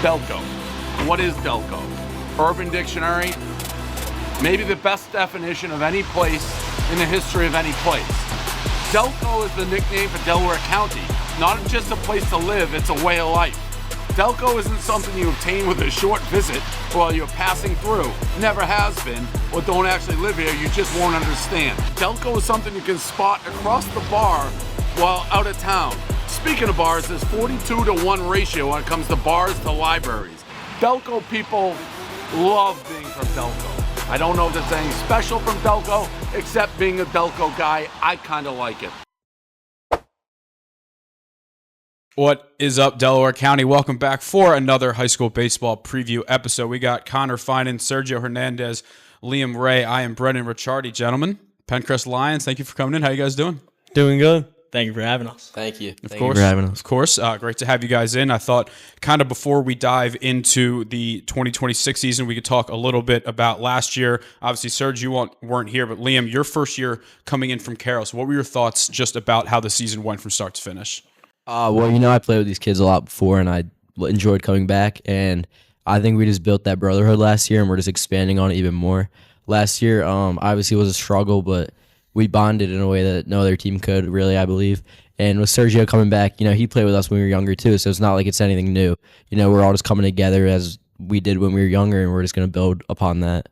Delco. What is Delco? Urban Dictionary, maybe the best definition of any place in the history of any place. Delco is the nickname for Delaware County. Not just a place to live, it's a way of life. Delco isn't something you obtain with a short visit while you're passing through. Never has been, or don't actually live here, you just won't understand. Delco is something you can spot across the bar while out of town. Speaking of bars, there's 42-to-1 ratio when it comes to bars to libraries. Delco people love being from Delco. I don't know if there's anything special from Delco, except being a Delco guy, I kind of like it. What is up, Delaware County? Welcome back for another high school baseball preview episode. We got Connor Finan, Sergio Hernandez, Liam Wray. I am Brendan Ricciardi, gentlemen. Penncrest Lions, thank you for coming in. How you guys doing? Doing good. Thank you for having us. Thank you. Thank you for having us. Of course. Great to have you guys in. I thought kind of before we dive into the 2026 season, we could talk a little bit about last year. Obviously, Serge, you weren't here, but Liam, your first year coming in from Carroll. So what were your thoughts just about how the season went from start to finish? Well, I played with these kids a lot before, and I enjoyed coming back. And I think we just built that brotherhood last year, and we're just expanding on it even more. Last year, obviously, was a struggle, but we bonded in a way that no other team could, really, I believe. And with Sergio coming back, he played with us when we were younger, too, so it's not like it's anything new. We're all just coming together as we did when we were younger, and we're just going to build upon that.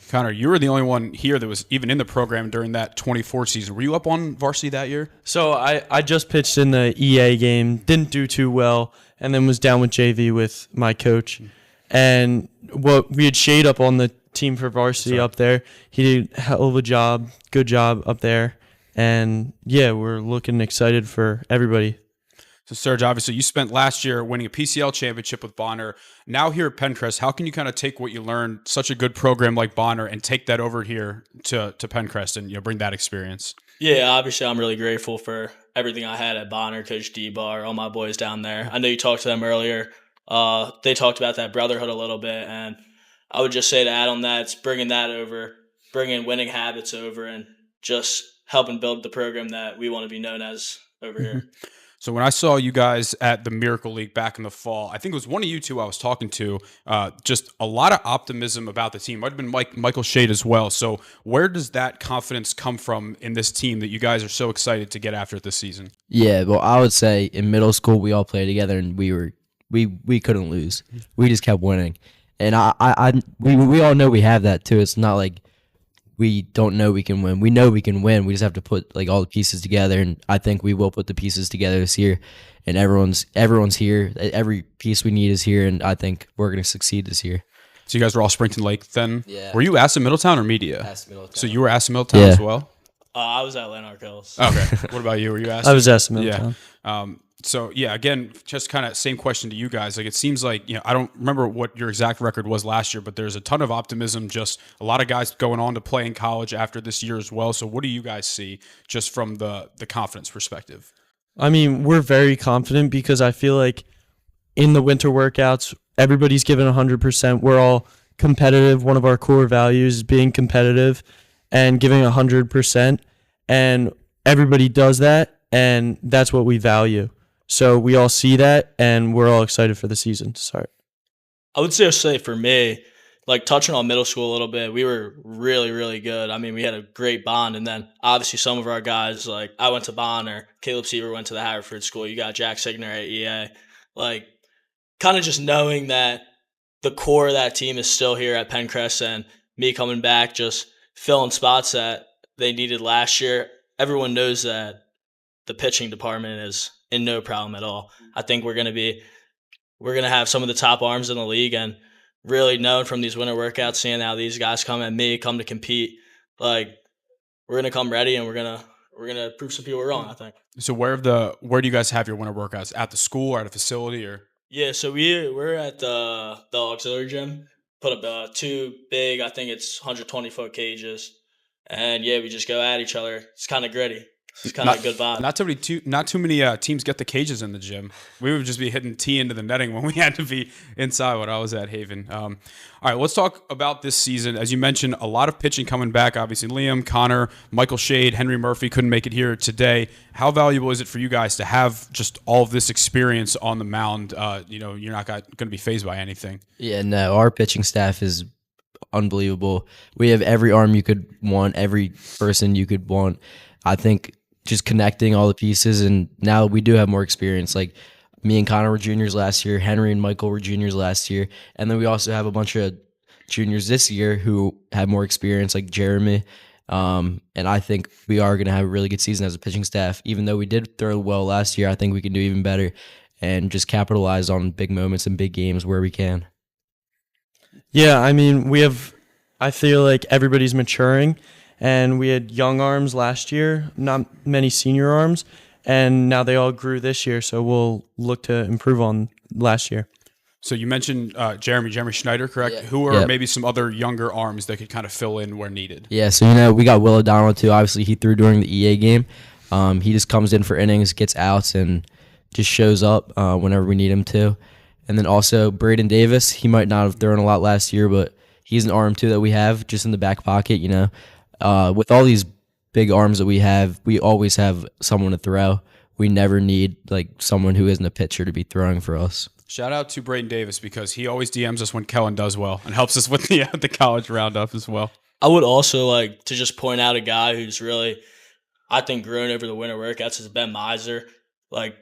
Connor, you were the only one here that was even in the program during that 24 season. Were you up on varsity that year? So I just pitched in the EA game, didn't do too well, and then was down with JV with my coach. And we had Shade up on the team for varsity up there. He did a hell of a job, good job up there. And, yeah, we're looking excited for everybody. So, Serge, obviously, you spent last year winning a PCL championship with Bonner. Now here at Penncrest, how can you kind of take what you learned, such a good program like Bonner, and take that over here to Penncrest and bring that experience? Yeah, obviously, I'm really grateful for everything I had at Bonner, Coach D-Bar, all my boys down there. I know you talked to them earlier. They talked about that brotherhood a little bit, and I would just say to add on that, it's bringing that over, bringing winning habits over, and just helping build the program that we want to be known as over here. So when I saw you guys at the Miracle League back in the fall, I think it was one of you two I was talking to, just a lot of optimism about the team. Might have been Michael Shade as well. So where does that confidence come from in this team that you guys are so excited to get after it this season? Yeah, well, I would say in middle school we all played together, and we couldn't lose. We just kept winning, and we all know we have that too. It's not like we don't know we can win. We know we can win. We just have to put all the pieces together, and I think we will put the pieces together this year. And everyone's here. Every piece we need is here, and I think we're going to succeed this year. So you guys were all Springton Lake then? Yeah. Were you Aston Middletown or Media? Aston Middletown. So you were Aston Middletown as well? I was at Lanark Hills. Okay. What about you? Were you Aston? I was Aston Middletown. Yeah. So, yeah, again, just kind of same question to you guys. It seems like, I don't remember what your exact record was last year, but there's a ton of optimism, just a lot of guys going on to play in college after this year as well. So what do you guys see just from the confidence perspective? I mean, we're very confident because I feel like in the winter workouts, everybody's given 100%. We're all competitive. One of our core values is being competitive and giving 100%. And everybody does that, and that's what we value. So we all see that, and we're all excited for the season to start. I would say for me, touching on middle school a little bit, we were really, really good. I mean, we had a great bond, and then obviously some of our guys, I went to Bonner, Caleb Seaver went to the Haverford School, you got Jack Signer at EA. Kind of just knowing that the core of that team is still here at Penncrest, and me coming back, just filling spots that they needed last year. Everyone knows that the pitching department is in no problem at all. I think we're going to have some of the top arms in the league, and really known from these winter workouts, seeing how these guys come to compete, we're going to come ready, and we're going to prove some people wrong, I think. So where do you guys have your winter workouts? At the school or at a facility or? Yeah, so we're at the auxiliary gym. Put up two big, I think it's 120-foot cages. And yeah, we just go at each other. It's kind of gritty. It's kind of a good vibe. Not too many teams get the cages in the gym. We would just be hitting tee into the netting when we had to be inside when I was at Haven. All right, let's talk about this season. As you mentioned, a lot of pitching coming back. Obviously, Liam, Connor, Michael Shade, Henry Murphy couldn't make it here today. How valuable is it for you guys to have just all of this experience on the mound? You're not going to be fazed by anything. Yeah, no, our pitching staff is unbelievable. We have every arm you could want, every person you could want. I think just connecting all the pieces, and now we do have more experience. Like me and Connor were juniors last year, Henry and Michael were juniors last year, and then we also have a bunch of juniors this year who have more experience, like Jeremy. And I think we are going to have a really good season as a pitching staff. Even though we did throw well last year, I think we can do even better and just capitalize on big moments and big games where we can. Yeah, I mean, I feel like everybody's maturing, and we had young arms last year, not many senior arms, and now they all grew this year, so we'll look to improve on last year. So you mentioned Jeremy Schneider, correct? Yeah. Who are Yep. maybe some other younger arms that could kind of fill in where needed? Yeah, so we got Will O'Donnell too. Obviously, he threw during the EA game. He just comes in for innings, gets outs, and just shows up whenever we need him to. And then also Braden Davis. He might not have thrown a lot last year, but he's an arm too that we have just in the back pocket. With all these big arms that we have, we always have someone to throw. We never need like someone who isn't a pitcher to be throwing for us. Shout out to Braden Davis because he always DMs us when Kellen does well and helps us with the college roundup as well. I would also like to just point out a guy who's really, I think, grown over the winter workouts is Ben Miser. Like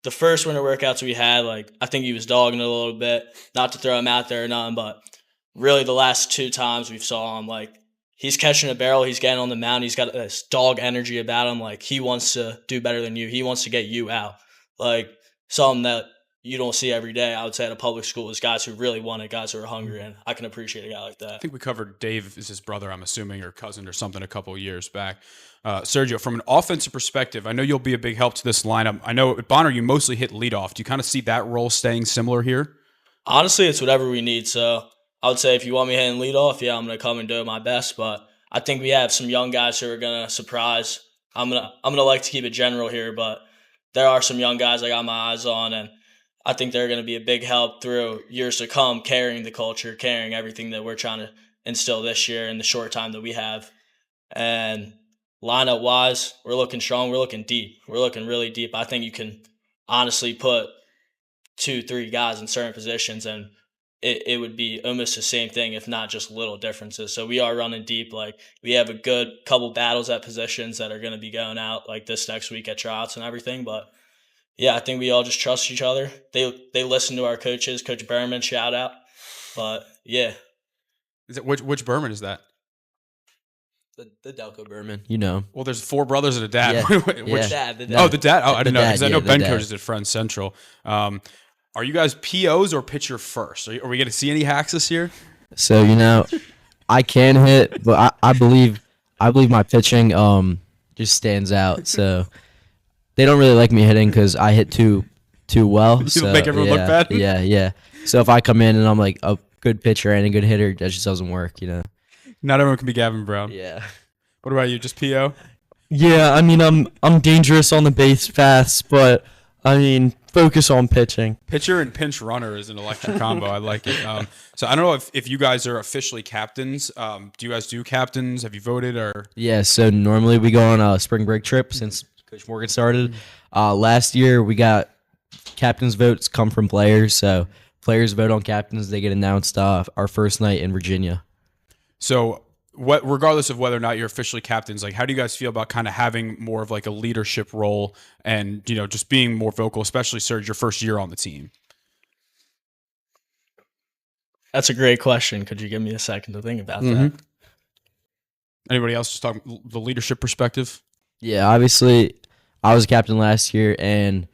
the first winter workouts we had, like I think he was dogging it a little bit. Not to throw him out there or nothing, but really the last 2 times we saw him, like he's catching a barrel, he's getting on the mound, he's got this dog energy about him. Like he wants to do better than you. He wants to get you out. Like something that you don't see every day, I would say, at a public school is guys who really want it, guys who are hungry, and I can appreciate a guy like that. I think we covered Dave is his brother, I'm assuming, or cousin or something a couple of years back. Sergio, from an offensive perspective, I know you'll be a big help to this lineup. I know at Bonner you mostly hit leadoff. Do you kind of see that role staying similar here? Honestly, it's whatever we need. So I would say if you want me hitting leadoff, yeah, I'm going to come and do my best. But I think we have some young guys who are going to surprise. I'm gonna like to keep it general here, but there are some young guys I got my eyes on, and I think they're going to be a big help through years to come, carrying the culture, carrying everything that we're trying to instill this year in the short time that we have. And lineup-wise, we're looking strong. We're looking deep. We're looking really deep. I think you can honestly put 2-3 guys in certain positions, and it would be almost the same thing, if not just little differences. So we are running deep. Like we have a good couple battles at positions that are going to be going out like this next week at tryouts and everything, but yeah, I think we all just trust each other. They listen to our coaches. Coach Berman, shout out. But yeah, Is it which Berman is that? The Delco Berman, Well, there's 4 brothers and a dad. Yeah. Which Yeah. dad, the dad. Oh, the dad. Oh, I didn't know because I know the Ben dad. coaches at Friends Central. Are you guys POs or pitcher first? Are we going to see any hacks this year? So I can hit, but I believe my pitching just stands out. So they don't really like me hitting because I hit too well. You So, make everyone look bad? Yeah. So if I come in and I'm like a good pitcher and a good hitter, that just doesn't work. Not everyone can be Gavin Brown. Yeah. What about you? Just PO? Yeah, I mean, I'm dangerous on the base paths, but I mean, focus on pitching. Pitcher and pinch runner is an electric combo. I like it. So I don't know if you guys are officially captains. Do you guys do captains? Have you voted or? Yeah. So normally we go on a spring break trip since Coach Morgan started. Last year we got captains votes come from players. So players vote on captains. They get announced our first night in Virginia. So regardless of whether or not you're officially captains, like how do you guys feel about kind of having more of like a leadership role and, just being more vocal, especially Serge, your first year on the team? That's a great question. Could you give me a second to think about that? Mm-hmm. Anybody else just talking the leadership perspective? Yeah, obviously I was captain last year and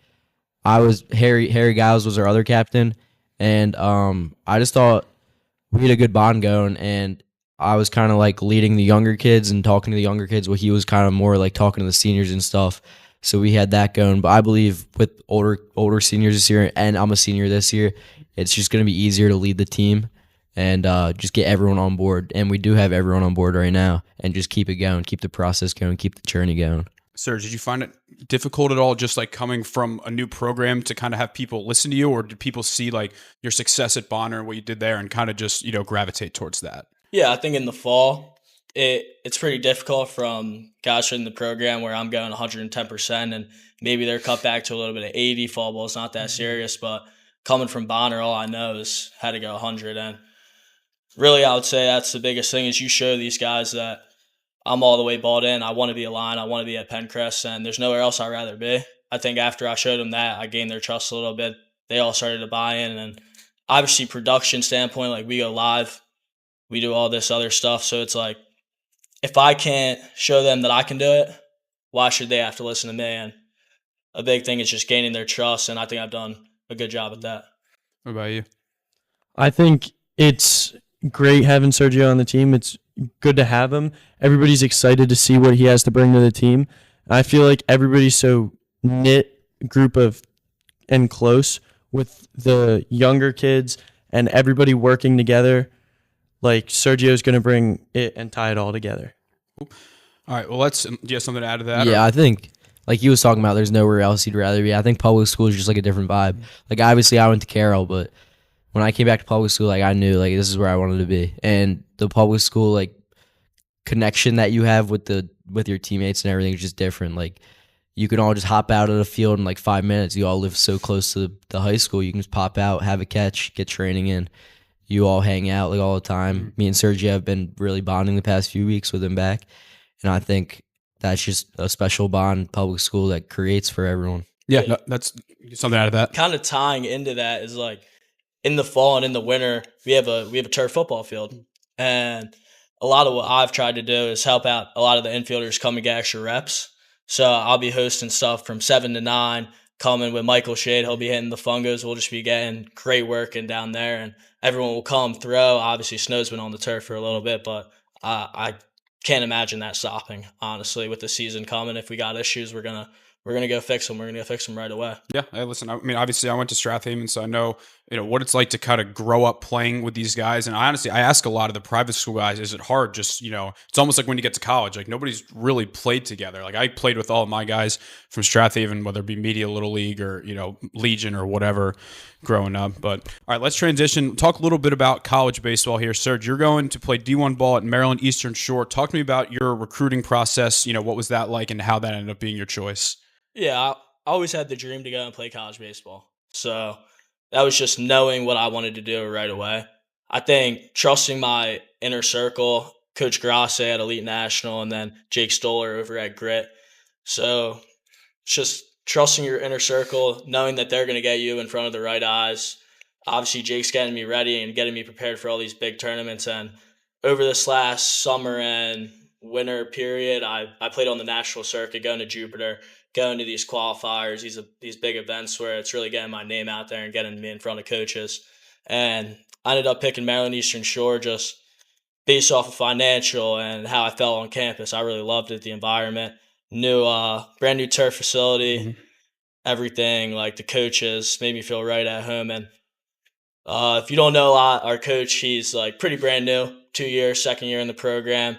Harry Giles was our other captain, and I just thought we had a good bond going, and I was kind of like leading the younger kids and talking to the younger kids, while he was kind of more like talking to the seniors and stuff. So we had that going. But I believe with older seniors this year, and I'm a senior this year, it's just going to be easier to lead the team and just get everyone on board. And we do have everyone on board right now, and just keep it going, keep the process going, keep the journey going. Serge, did you find it difficult at all, just like coming from a new program, to kind of have people listen to you, or did people see like your success at Bonner and what you did there and kind of just, gravitate towards that? Yeah, I think in the fall, it's pretty difficult from guys in the program where I'm going 110%, and maybe they're cut back to a little bit of 80. Fall ball is not that serious, but coming from Bonner, all I know is how to go 100. And really, I would say that's the biggest thing, is you show these guys that I'm all the way bought in. I want to be a Lion. I want to be at Penncrest, and there's nowhere else I'd rather be. I think after I showed them that, I gained their trust a little bit. They all started to buy in, and obviously production standpoint, like we go live, we do all this other stuff. So it's like, if I can't show them that I can do it, why should they have to listen to me? And a big thing is just gaining their trust, and I think I've done a good job at that. What about you? I think it's great having Sergio on the team. It's good to have him. Everybody's excited to see what he has to bring to the team. I feel like everybody's so knit group of and close with the younger kids and everybody working together. Like Sergio's going to bring it and tie it all together. All right. Well, do you have something to add to that? Yeah, I think like he was talking about, there's nowhere else you'd rather be. I think public school is just like a different vibe. Like obviously I went to Carroll, but when I came back to public school, like I knew like this is where I wanted to be. And the public school like connection that you have with your teammates and everything is just different. Like you can all just hop out of the field in like 5 minutes. You all live so close to the high school. You can just pop out, have a catch, get training in. You all hang out like all the time. Me and Sergio have been really bonding the past few weeks with him back. And I think that's just a special bond public school that creates for everyone. Yeah, no, that's something out of that. Kind of tying into that is like in the fall and in the winter, we have a turf football field. And a lot of what I've tried to do is help out a lot of the infielders come and get extra reps. So I'll be hosting stuff from 7 to 9, coming with Michael Shade. He'll be hitting the fungos. We'll just be getting great work in down there, and everyone will come throw. Obviously, snow's been on the turf for a little bit, but I can't imagine that stopping, honestly, with the season coming. If we got issues, we're gonna go fix them. We're gonna go fix them right away. Yeah, hey, listen. I mean, obviously, I went to Strathaven, so I know what it's like to kind of grow up playing with these guys. And I ask a lot of the private school guys, is it hard? Just it's almost like when you get to college, like nobody's really played together. Like I played with all of my guys from Strathaven, whether it be Media Little League or Legion or whatever, growing up. But all right, let's transition. Talk a little bit about college baseball here, Serge. You're going to play D1 ball at Maryland Eastern Shore. Talk to me about your recruiting process. What was that like, and how that ended up being your choice? Yeah, I always had the dream to go and play college baseball. So that was just knowing what I wanted to do right away. I think trusting my inner circle, Coach Grasse at Elite National, and then Jake Stoller over at Grit. So it's just trusting your inner circle, knowing that they're going to get you in front of the right eyes. Obviously, Jake's getting me ready and getting me prepared for all these big tournaments. And over this last summer and winter period, I played on the national circuit, going to Jupiter, going to these qualifiers, these big events where it's really getting my name out there and getting me in front of coaches. And I ended up picking Maryland Eastern Shore just based off of financial and how I felt on campus. I really loved it, the environment, brand new turf facility, everything, like the coaches made me feel right at home. And if you don't know a lot, our coach, he's like pretty brand new, 2 years, second year in the program.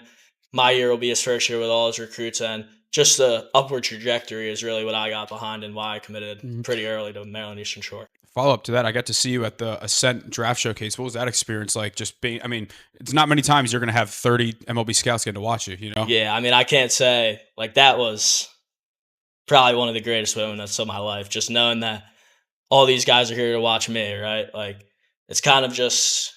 My year will be his first year with all his recruits, and just the upward trajectory is really what I got behind and why I committed pretty early to Maryland Eastern Shore. Follow up to that, I got to see you at the Ascent Draft Showcase. What was that experience like? Just being, it's not many times you're going to have 30 MLB scouts getting to watch you, Yeah, I can't say, like, that was probably one of the greatest moments of my life, just knowing that all these guys are here to watch me, right? Like, it's kind of just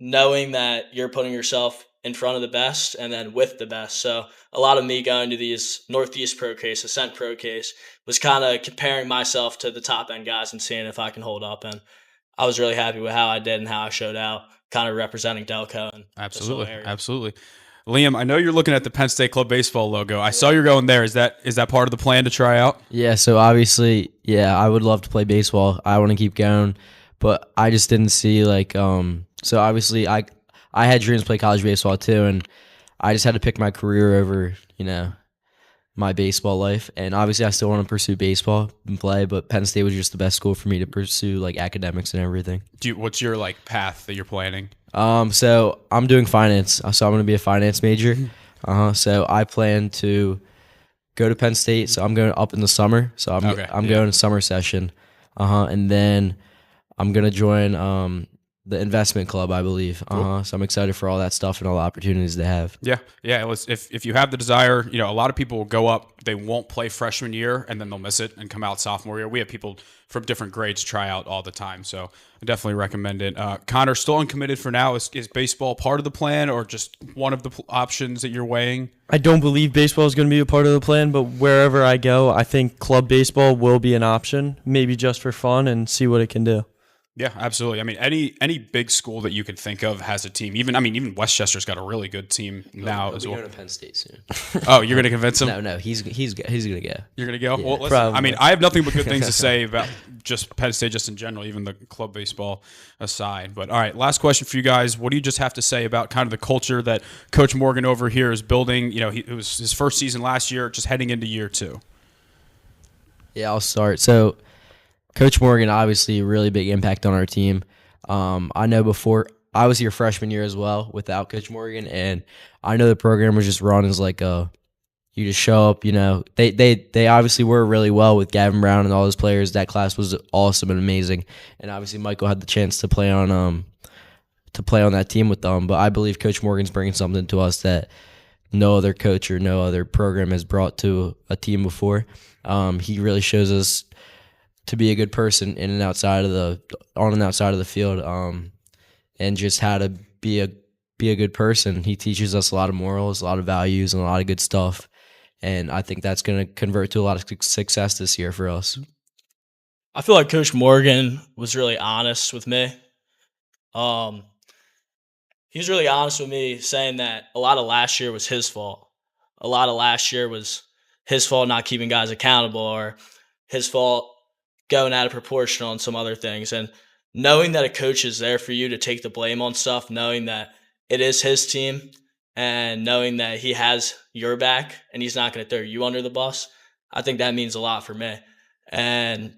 knowing that you're putting yourself in front of the best and then with the best. So a lot of me going to these Northeast Pro Case, Ascent Pro Case, was kind of comparing myself to the top end guys and seeing if I can hold up. And I was really happy with how I did and how I showed out, kind of representing Delco. And Absolutely. Liam, I know you're looking at the Penn State Club baseball logo. I saw you're going there. Is that part of the plan to try out? Yeah, so obviously, I would love to play baseball. I want to keep going, but I just didn't see so obviously I had dreams to play college baseball too, and I just had to pick my career over, my baseball life. And obviously I still want to pursue baseball and play, but Penn State was just the best school for me to pursue academics and everything. What's your path that you're planning? So I'm doing finance. So I'm going to be a finance major. So I plan to go to Penn State. So I'm going up in the summer. So I'm going to summer session. And then I'm going to join the investment club, I believe. So I'm excited for all that stuff and all the opportunities they have. Yeah. If you have the desire, a lot of people will go up, they won't play freshman year, and then they'll miss it and come out sophomore year. We have people from different grades try out all the time, so I definitely recommend it. Connor, still uncommitted for now. Is baseball part of the plan or just one of the options that you're weighing? I don't believe baseball is going to be a part of the plan, but wherever I go, I think club baseball will be an option, maybe just for fun and see what it can do. Yeah, absolutely. I mean, any big school that you could think of has a team. Even Westchester's got a really good team now as well. He'll be going to Penn State soon. Oh, you're going to convince him? No, he's going to go. You're going to go? Yeah, well, listen, probably. I mean, I have nothing but good things to say about just Penn State just in general, even the club baseball aside. But all right, last question for you guys. What do you just have to say about kind of the culture that Coach Morgan over here is building? It was his first season last year, just heading into year 2. Yeah, I'll start. So Coach Morgan, obviously, a really big impact on our team. I know before I was here freshman year as well without Coach Morgan, and I know the program was just run as like you just show up. They obviously were really well with Gavin Brown and all his players. That class was awesome and amazing, and obviously Michael had the chance to play on that team with them. But I believe Coach Morgan's bringing something to us that no other coach or no other program has brought to a team before. He really shows us to be a good person on and outside of the field, and just how to be a good person. He teaches us a lot of morals, a lot of values, and a lot of good stuff. And I think that's going to convert to a lot of success this year for us. I feel like Coach Morgan was really honest with me. He was really honest with me, saying that a lot of last year was his fault. A lot of last year was his fault not keeping guys accountable, or his fault going out of proportion on some other things. And knowing that a coach is there for you to take the blame on stuff, knowing that it is his team, and knowing that he has your back and he's not going to throw you under the bus, I think that means a lot for me. And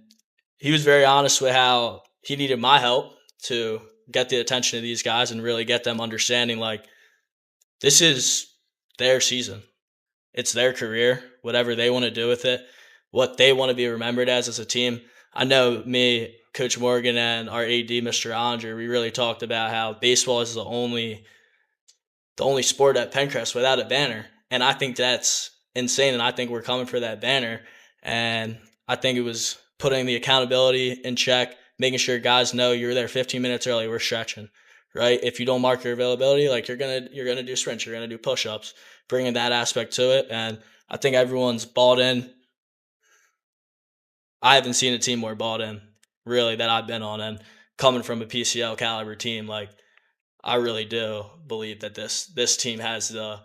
he was very honest with how he needed my help to get the attention of these guys and really get them understanding, like, this is their season. It's their career, whatever they want to do with it, what they want to be remembered as a team. I know me, Coach Morgan, and our AD, Mr. Andre, we really talked about how baseball is the only sport at Penncrest without a banner. And I think that's insane, and I think we're coming for that banner. And I think it was putting the accountability in check, making sure guys know you're there 15 minutes early, we're stretching, right? If you don't mark your availability, like you're gonna do sprints, you're gonna do push-ups, bringing that aspect to it. And I think everyone's bought in. I haven't seen a team more bought in, really, that I've been on. And coming from a PCL caliber team, like, I really do believe that this team has the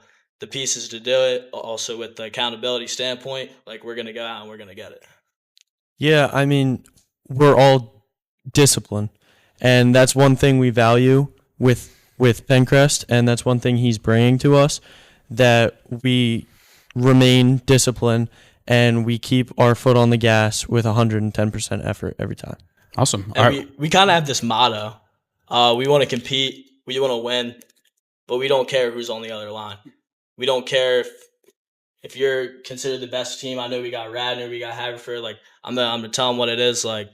pieces to do it. Also, with the accountability standpoint, like, we're going to go out and we're going to get it. Yeah, I mean, we're all disciplined, and that's one thing we value with Penncrest, and that's one thing he's bringing to us, that we remain disciplined and we keep our foot on the gas with 110% effort every time. Awesome. And we kind of have this motto. We want to compete, we want to win, but we don't care who's on the other line. We don't care if you're considered the best team. I know we got Radnor, we got Haverford. Like, I'm gonna tell them what it is. Like,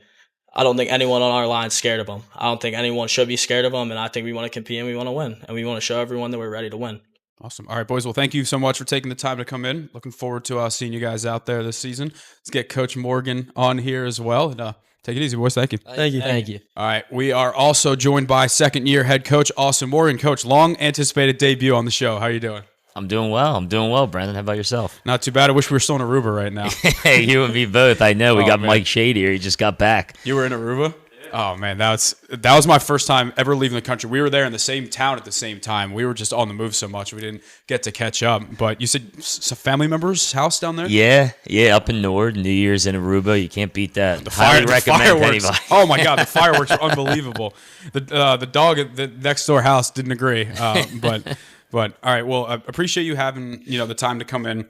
I don't think anyone on our line is scared of them. I don't think anyone should be scared of them, and I think we want to compete and we want to win, and we want to show everyone that we're ready to win. Awesome. All right, boys. Well, thank you so much for taking the time to come in. Looking forward to seeing you guys out there this season. Let's get Coach Morgan on here as well. And take it easy, boys. Thank you. Thank you. All right. We are also joined by second-year head coach Austin Morgan. Coach, long-anticipated debut on the show. How are you doing? I'm doing well, Brandon. How about yourself? Not too bad. I wish we were still in Aruba right now. Hey, you and me both. I know. We got man. Mike Shade here. He just got back. You were in Aruba? Oh, man, that was my first time ever leaving the country. We were there in the same town at the same time. We were just on the move so much we didn't get to catch up. But you said some family member's house down there? Yeah, up in Nord, New Year's in Aruba. You can't beat that. Highly recommend fireworks. Anybody. Oh, my God, the fireworks are unbelievable. The dog at the next door house didn't agree. But all right, well, I appreciate you having the time to come in.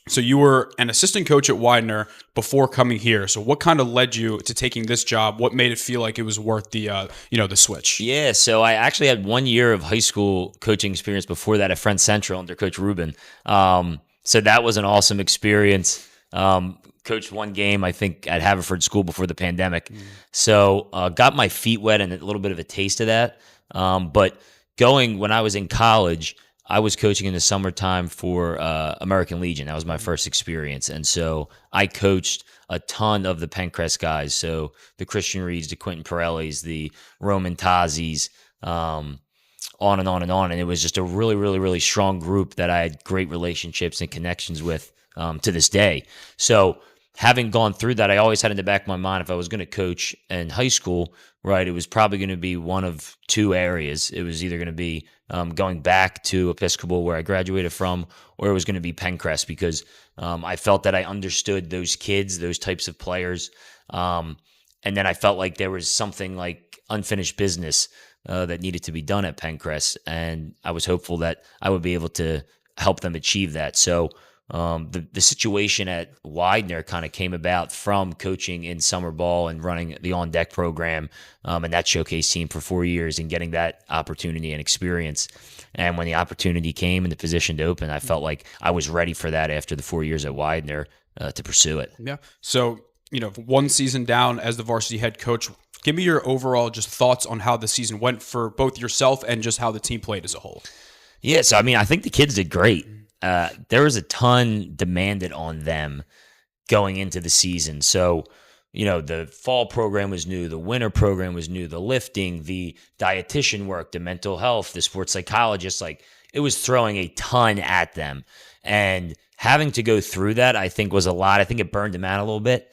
So you were an assistant coach at Widener before coming here. So what kind of led you to taking this job? What made it feel like it was worth the the switch? Yeah, so I actually had 1 year of high school coaching experience before that at Friends Central under Coach Rubin. So So that was an awesome experience. Coached one game, I think, at Haverford School before the pandemic. So got my feet wet and a little bit of a taste of that. But when I was in college, I was coaching in the summertime for American Legion. That was my first experience. And so I coached a ton of the Penncrest guys. So the Christian Reeds, the Quentin Pirellis, the Roman Tazis, on and on and on. And it was just a really, really, really strong group that I had great relationships and connections with to this day. So having gone through that, I always had in the back of my mind, if I was going to coach in high school, right, it was probably going to be one of two areas. It was either going to be going back to Episcopal, where I graduated from, or it was going to be Penncrest, because I felt that I understood those kids, those types of players. And then I felt like there was something like unfinished business that needed to be done at Penncrest. And I was hopeful that I would be able to help them achieve that. So the situation at Widener kind of came about from coaching in summer ball and running the on deck program and that showcase team for 4 years and getting that opportunity and experience. And when the opportunity came and the position to open, I felt like I was ready for that after the 4 years at Widener to pursue it. Yeah. So, one season down as the varsity head coach, give me your overall just thoughts on how the season went for both yourself and just how the team played as a whole. Yeah. So, I think the kids did great. There was a ton demanded on them going into the season. So, the fall program was new, the winter program was new, the lifting, the dietitian work, the mental health, the sports psychologist, it was throwing a ton at them. And having to go through that, I think, was a lot. I think it burned them out a little bit,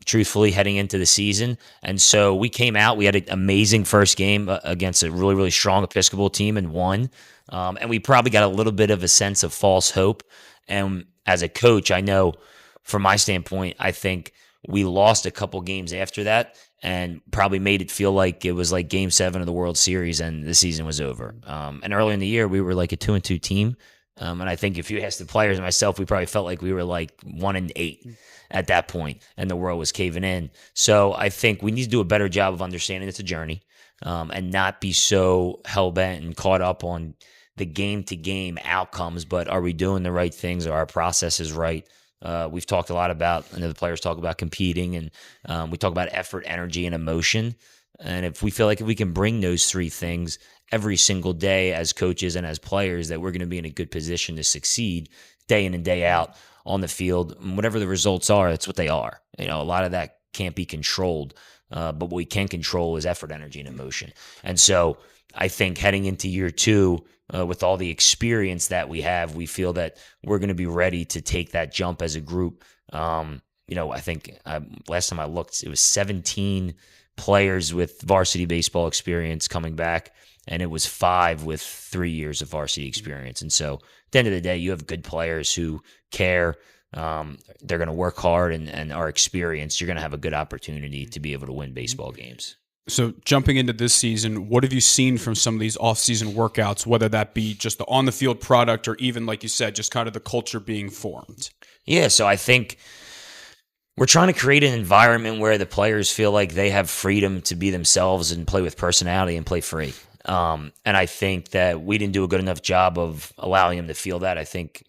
truthfully, heading into the season. And so we came out, we had an amazing first game against a really, really strong Episcopal team and won. And we probably got a little bit of a sense of false hope. And as a coach, I know from my standpoint, I think we lost a couple games after that and probably made it feel like it was like Game 7 of the World Series and the season was over. And early in the year, we were like a 2-2 team. And I think if you asked the players and myself, we probably felt like we were like 1-8 at that point, and the world was caving in. So I think we need to do a better job of understanding it's a journey, and not be so hell-bent and caught up on the game-to-game outcomes, but are we doing the right things? Are our processes right? We've talked a lot about, I know the players talk about competing, and we talk about effort, energy, and emotion. And if we feel like if we can bring those three things every single day as coaches and as players, that we're going to be in a good position to succeed day in and day out on the field. And whatever the results are, that's what they are. A lot of that can't be controlled, but what we can control is effort, energy, and emotion. And so I think heading into year 2, with all the experience that we have, we feel that we're going to be ready to take that jump as a group. I think last time I looked, it was 17 players with varsity baseball experience coming back, and it was 5 with 3 years of varsity experience. And so at the end of the day, you have good players who care. They're going to work hard and are experienced. You're going to have a good opportunity to be able to win baseball games. So jumping into this season, what have you seen from some of these off-season workouts, whether that be just the on-the-field product or even, like you said, just kind of the culture being formed? Yeah, so I think we're trying to create an environment where the players feel like they have freedom to be themselves and play with personality and play free. And I think that we didn't do a good enough job of allowing them to feel that. I think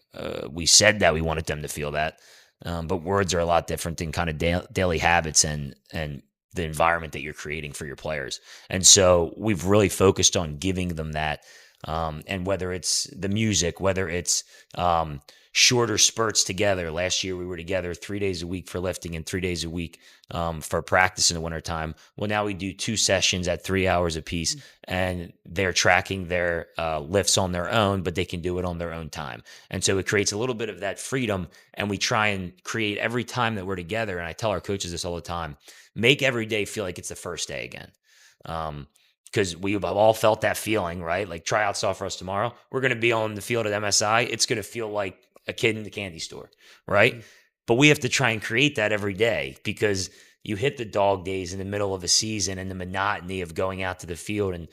we said that we wanted them to feel that, but words are a lot different than kind of daily habits and the environment that you're creating for your players. And so we've really focused on giving them that. And whether it's the music, whether it's shorter spurts together. Last year we were together 3 days a week for lifting and 3 days a week for practice in the wintertime. Well, now we do 2 sessions at 3 hours apiece, and they're tracking their lifts on their own, but they can do it on their own time. And so it creates a little bit of that freedom, and we try and create every time that we're together, and I tell our coaches this all the time, make every day feel like it's the first day again. Because we've all felt that feeling, right? Like tryouts off for us tomorrow. We're going to be on the field at MSI. It's going to feel like a kid in the candy store, right? But we have to try and create that every day, because you hit the dog days in the middle of a season and the monotony of going out to the field, and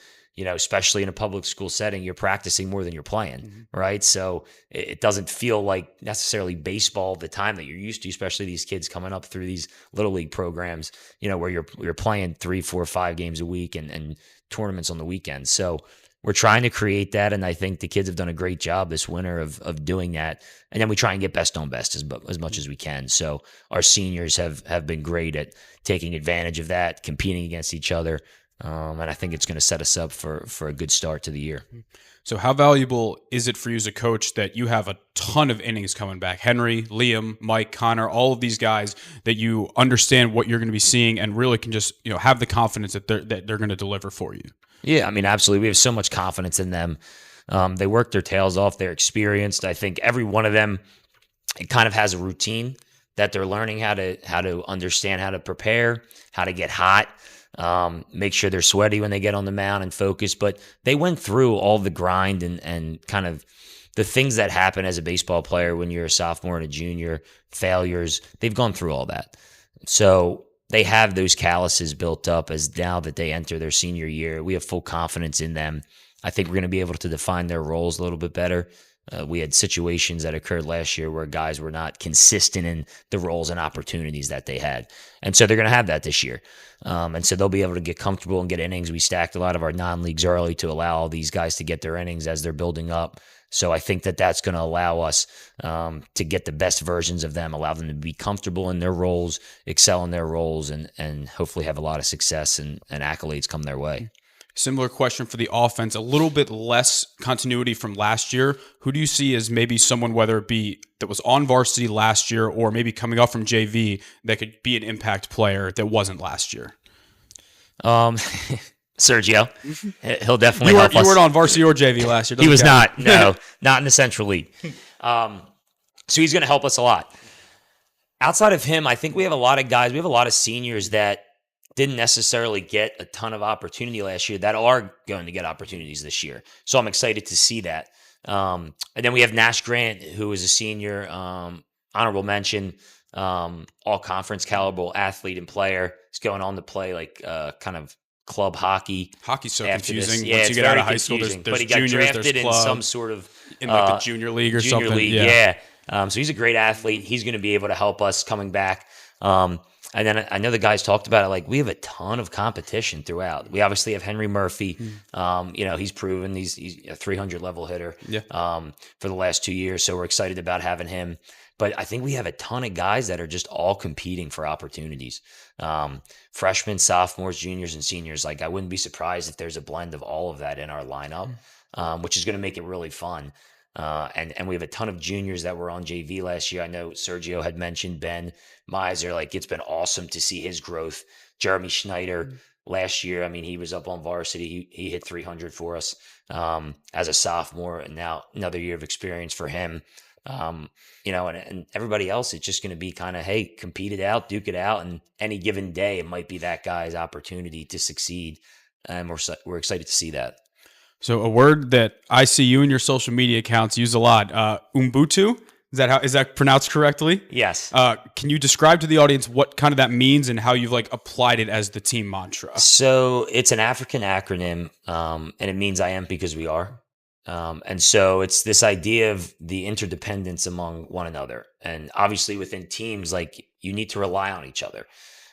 especially in a public school setting, you're practicing more than you're playing, right? So it doesn't feel like necessarily baseball the time that you're used to, especially these kids coming up through these little league programs, where you're playing 3, 4, 5 games a week and tournaments on the weekends. So we're trying to create that, and I think the kids have done a great job this winter of doing that. And then we try and get best on best as much as we can. So our seniors have been great at taking advantage of that, competing against each other, and I think it's going to set us up for a good start to the year. So how valuable is it for you as a coach that you have a ton of innings coming back? Henry, Liam, Mike, Connor, all of these guys that you understand what you're going to be seeing and really can just have the confidence that they're going to deliver for you. Yeah, I mean, absolutely. We have so much confidence in them. They work their tails off. They're experienced. I think every one of them, it kind of has a routine that they're learning how to understand, how to prepare, how to get hot. Make sure they're sweaty when they get on the mound and focus. But they went through all the grind and kind of the things that happen as a baseball player when you're a sophomore and a junior, failures. They've gone through all that. So they have those calluses built up as now that they enter their senior year. We have full confidence in them. I think we're going to be able to define their roles a little bit better. We had situations that occurred last year where guys were not consistent in the roles and opportunities that they had. And so they're going to have that this year. And so they'll be able to get comfortable and get innings. We stacked a lot of our non-leagues early to allow all these guys to get their innings as they're building up. So I think that that's going to allow us to get the best versions of them, allow them to be comfortable in their roles, excel in their roles, and hopefully have a lot of success and accolades come their way. Similar question for the offense, a little bit less continuity from last year. Who do you see as maybe someone, whether it be that was on varsity last year or maybe coming up from JV, that could be an impact player that wasn't last year? Sergio, he'll definitely help us. You weren't on varsity or JV last year. He was not. No, not in the Central League. So he's going to help us a lot. Outside of him, I think we have a lot of guys. We have a lot of seniors that didn't necessarily get a ton of opportunity last year that are going to get opportunities this year. So I'm excited to see that. And then we have Nash Grant, who is a senior, honorable mention, all conference caliber athlete and player. He's going on to play kind of club hockey. Hockey's so after confusing. This. Yeah, once you get out of high confusing. school, there's but he juniors, got drafted there's in club, some sort of in like the junior league or junior something. League, yeah. So he's a great athlete. He's going to be able to help us coming back. And then I know the guys talked about it. Like, we have a ton of competition throughout. We obviously have Henry Murphy. He's proven he's a 300 level hitter for the last 2 years. So we're excited about having him. But I think we have a ton of guys that are just all competing for opportunities. Freshmen, sophomores, juniors, and seniors. Like, I wouldn't be surprised if there's a blend of all of that in our lineup, which is going to make it really fun. And we have a ton of juniors that were on JV last year. I know Sergio had mentioned Ben Miser. Like, it's been awesome to see his growth. Jeremy Schneider last year, I mean, he was up on varsity. He hit 300 for us as a sophomore, and now another year of experience for him. And everybody else, it's just going to be kind of, hey, compete it out, duke it out, and any given day, it might be that guy's opportunity to succeed. And we're excited to see that. So a word that I see you and your social media accounts use a lot, Ubuntu. Is that pronounced correctly? Yes. Can you describe to the audience what kind of that means and how you've applied it as the team mantra? So it's an African acronym, and it means I am because we are. And so it's this idea of the interdependence among one another. And obviously within teams, you need to rely on each other.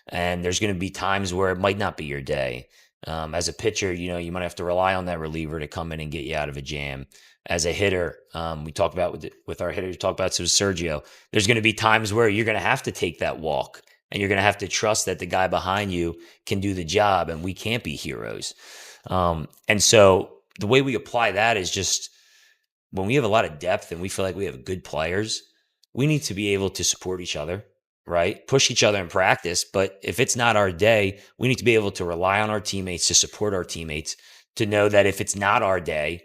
And there's going to be times where it might not be your day. As a pitcher, you might have to rely on that reliever to come in and get you out of a jam. As a hitter, we talked about with our hitter, we talked about Sergio. There's going to be times where you're going to have to take that walk, and you're going to have to trust that the guy behind you can do the job, and we can't be heroes. And so the way we apply that is just when we have a lot of depth and we feel like we have good players, we need to be able to support each other. Right? Push each other in practice. But if it's not our day, we need to be able to rely on our teammates, to support our teammates, to know that if it's not our day,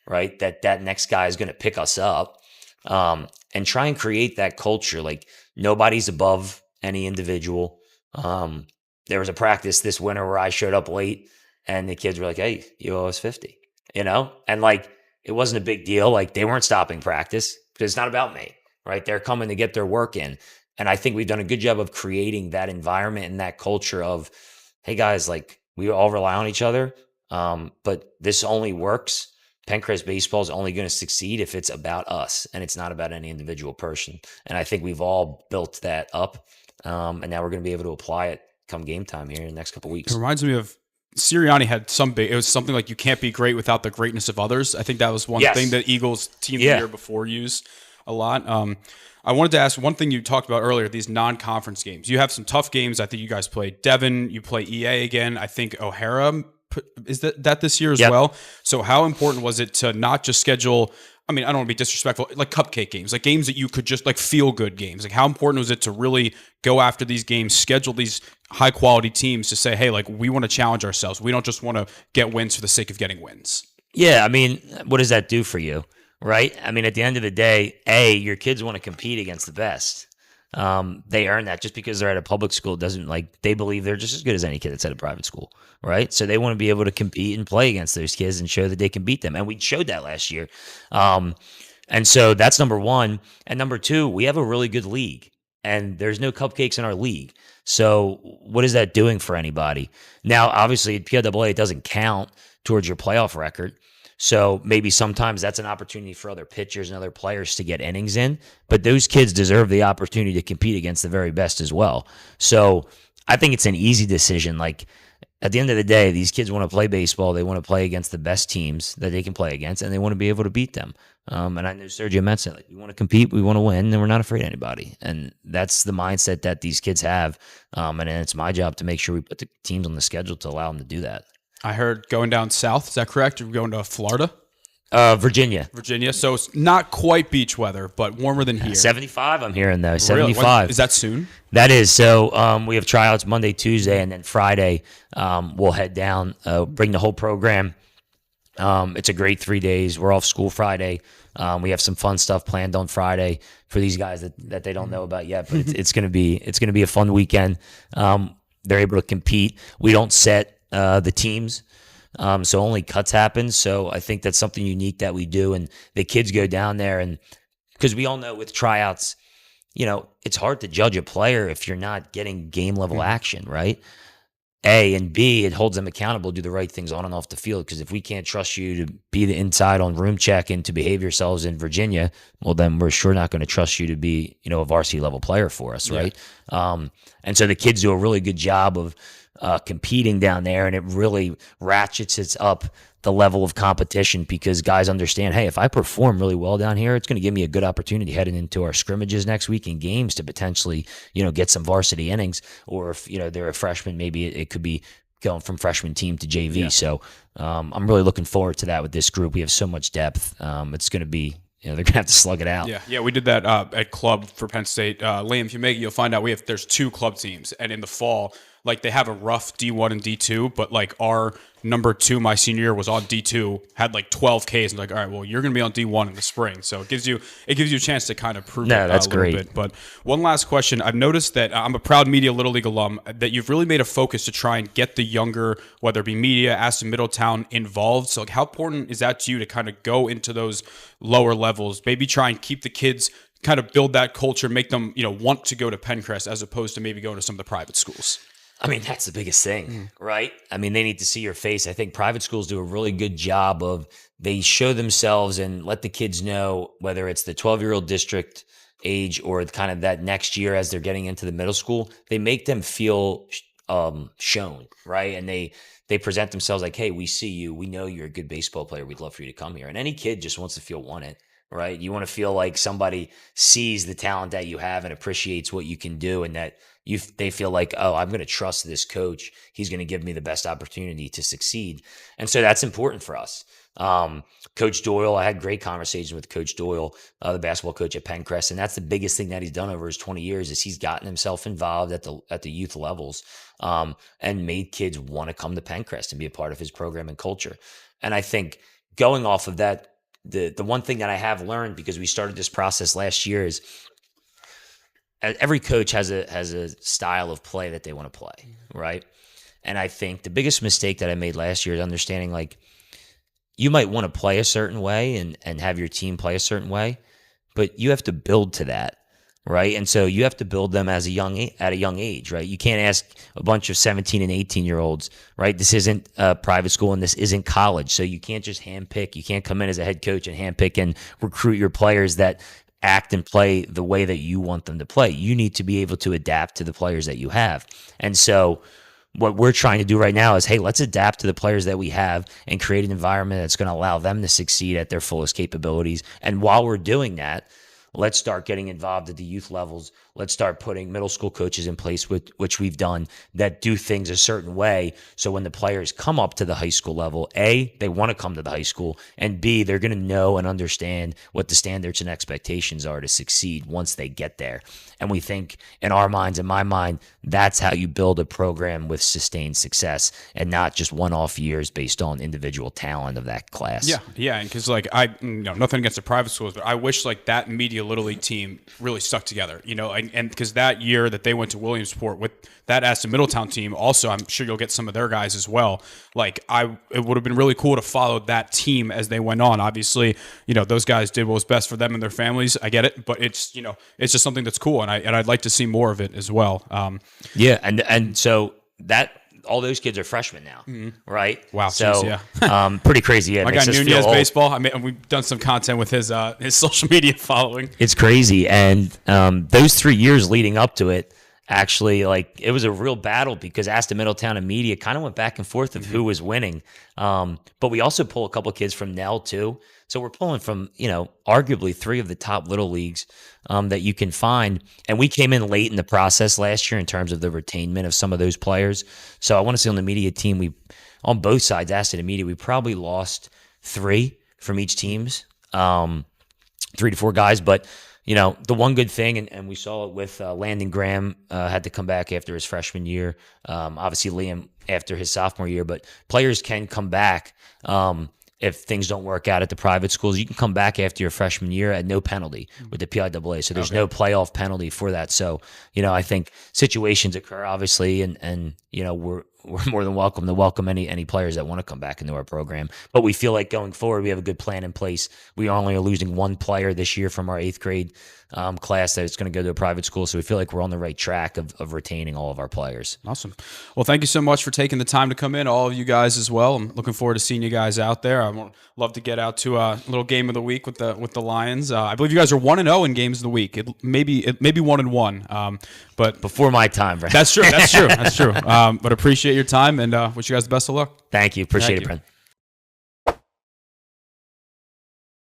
right, that next guy is going to pick us up, and try and create that culture. Like, nobody's above any individual. There was a practice this winter where I showed up late and the kids were like, hey, you owe us 50, and it wasn't a big deal. Like, they weren't stopping practice because it's not about me, right? They're coming to get their work in. And I think we've done a good job of creating that environment and that culture of, hey guys, we all rely on each other. But this only works. Penncrest baseball is only going to succeed if it's about us and it's not about any individual person. And I think we've all built that up. And now we're going to be able to apply it come game time here in the next couple of weeks. It reminds me of Sirianni had it was something like you can't be great without the greatness of others. I think that was one Yes. thing that Eagles team the Yeah. year before used a lot. I wanted to ask one thing you talked about earlier, these non-conference games. You have some tough games. I think you guys played Devon. You play EA again. I think O'Hara is that this year as Yep. well. So how important was it to not just schedule, I mean, I don't want to be disrespectful, like cupcake games, like games that you could just like feel good games. Like how important was it to really go after these games, schedule these high quality teams to say, hey, like we want to challenge ourselves. We don't just want to get wins for the sake of getting wins. Yeah, I mean, what does that do for you, right? I mean, at the end of the day, your kids want to compete against the best. They earn that. Just because they're at a public school doesn't, like, they believe they're just as good as any kid that's at a private school, right? So they want to be able to compete and play against those kids and show that they can beat them. And we showed that last year. And so that's number one. And number two, we have a really good league, and there's no cupcakes in our league. So what is that doing for anybody? Now, obviously, at PLAA, it doesn't count towards your playoff record. So maybe sometimes that's an opportunity for other pitchers and other players to get innings in, but those kids deserve the opportunity to compete against the very best as well. So I think it's an easy decision. Like, at the end of the day, these kids want to play baseball. They want to play against the best teams that they can play against, and they want to be able to beat them. And I know Sergio mentioned, like, we want to compete, we want to win, and we're not afraid of anybody. And that's the mindset that these kids have. And it's my job to make sure we put the teams on the schedule to allow them to do that. I heard going down south. Is that correct? You're going to Florida? Virginia. So it's not quite beach weather, but warmer than here. 75, I'm hearing, though. Really? 75. Is that soon? That is. So we have tryouts Monday, Tuesday, and then Friday we'll head down, bring the whole program. It's a great 3 days. We're off school Friday. We have some fun stuff planned on Friday for these guys that they don't know about yet, but it's going to be a fun weekend. They're able to compete. We don't set the teams. So only cuts happen. So I think that's something unique that we do. And the kids go down there, and because we all know with tryouts, it's hard to judge a player if you're not getting game level action, right? A, and B, it holds them accountable to do the right things on and off the field. Because if we can't trust you to be the inside on room check and to behave yourselves in Virginia, well, then we're sure not going to trust you to be, a varsity level player for us, right? And so the kids do a really good job of competing down there, and it really ratchets it up the level of competition, because guys understand, hey, if I perform really well down here, it's going to give me a good opportunity heading into our scrimmages next week in games to potentially, get some varsity innings. Or if, they're a freshman, maybe it could be going from freshman team to JV. Yeah. So I'm really looking forward to that with this group. We have so much depth. It's going to be, they're going to have to slug it out. Yeah, we did that at club for Penn State. Liam, if you make it, you'll find out there's 2 club teams, and in the fall, like, they have a rough D1 and D2, but like our number 2 my senior year was on D2, had like 12 Ks, and like, all right, well, you're going to be on D1 in the spring, so it gives you a chance to kind of prove it that's a little great. bit. But one last question: I've noticed that I'm a proud Media Little League alum, that you've really made a focus to try and get the younger, whether it be Media, Aston Middletown, involved. So like, how important is that to you to kind of go into those lower levels, maybe try and keep the kids, kind of build that culture, make them want to go to Penncrest as opposed to maybe going to some of the private schools? I mean, that's the biggest thing, right? I mean, they need to see your face. I think private schools do a really good job of, they show themselves and let the kids know, whether it's the 12-year-old district age or kind of that next year as they're getting into the middle school, they make them feel shown, right? And they present themselves like, hey, we see you. We know you're a good baseball player. We'd love for you to come here. And any kid just wants to feel wanted, right? You want to feel like somebody sees the talent that you have and appreciates what you can do, and that they feel like, oh, I'm going to trust this coach. He's going to give me the best opportunity to succeed. And so that's important for us. Coach Doyle, I had great conversations with Coach Doyle, the basketball coach at Penncrest, and that's the biggest thing that he's done over his 20 years is he's gotten himself involved at the youth levels, and made kids want to come to Penncrest and be a part of his program and culture. And I think going off of that, the one thing that I have learned, because we started this process last year, is every coach has a style of play that they want to play, right? And I think the biggest mistake that I made last year is understanding, like, you might want to play a certain way and have your team play a certain way, but you have to build to that, right? And so you have to build them at a young age, right? You can't ask a bunch of 17 and 18-year-olds, right? This isn't private school and this isn't college, so you can't just handpick. You can't come in as a head coach and handpick and recruit your players that act and play the way that you want them to play. You need to be able to adapt to the players that you have. And so what we're trying to do right now is, hey, let's adapt to the players that we have and create an environment that's going to allow them to succeed at their fullest capabilities. And while we're doing that, let's start getting involved at the youth levels. Let's start putting middle school coaches in place, which we've done, that do things a certain way. So when the players come up to the high school level, A, they want to come to the high school, and B, they're going to know and understand what the standards and expectations are to succeed once they get there. And we think, in our minds, in my mind, that's how you build a program with sustained success, and not just one-off years based on individual talent of that class. Yeah, and because nothing against the private schools, but I wish like that media Little League team really stuck together, and because that year that they went to Williamsport with that Aston Middletown team, also I'm sure you'll get some of their guys as well. Like it would have been really cool to follow that team as they went on. Obviously, those guys did what was best for them and their families. I get it, but it's it's just something that's cool, and I'd like to see more of it as well. And so that. All those kids are freshmen now, right? Wow. So, geez, yeah. Pretty crazy. Yeah, My guy Nunez baseball. We've done some content with his social media following. It's crazy, and those 3 years leading up to it, actually, like it was a real battle because Aston Middletown and media kind of went back and forth of who was winning. But we also pull a couple kids from Nell too. So we're pulling from, arguably 3 of the top little leagues that you can find. And we came in late in the process last year in terms of the retainment of some of those players. So I want to say on the media team, on both sides, Aston and media, we probably lost 3 from each teams, 3 to 4 guys. But, the one good thing, and we saw it with Landon Graham had to come back after his freshman year. Obviously, Liam after his sophomore year. But players can come back. If things don't work out at the private schools, you can come back after your freshman year at no penalty with the PIAA. So there's no playoff penalty for that. So, I think situations occur, obviously, and we're more than welcome to welcome any players that want to come back into our program. But we feel like going forward, we have a good plan in place. We only are losing 1 player this year from our 8th grade class that is going to go to a private school. So we feel like we're on the right track of retaining all of our players. Awesome. Well, thank you so much for taking the time to come in, all of you guys as well. I'm looking forward to seeing you guys out there. I would love to get out to a little game of the week with the Lions. I believe you guys are 1-0 in games of the week. It may be 1-1, but before my time, Brent. That's true. That's true. But appreciate your time and wish you guys the best of luck. Thank you. Appreciate it, Brent.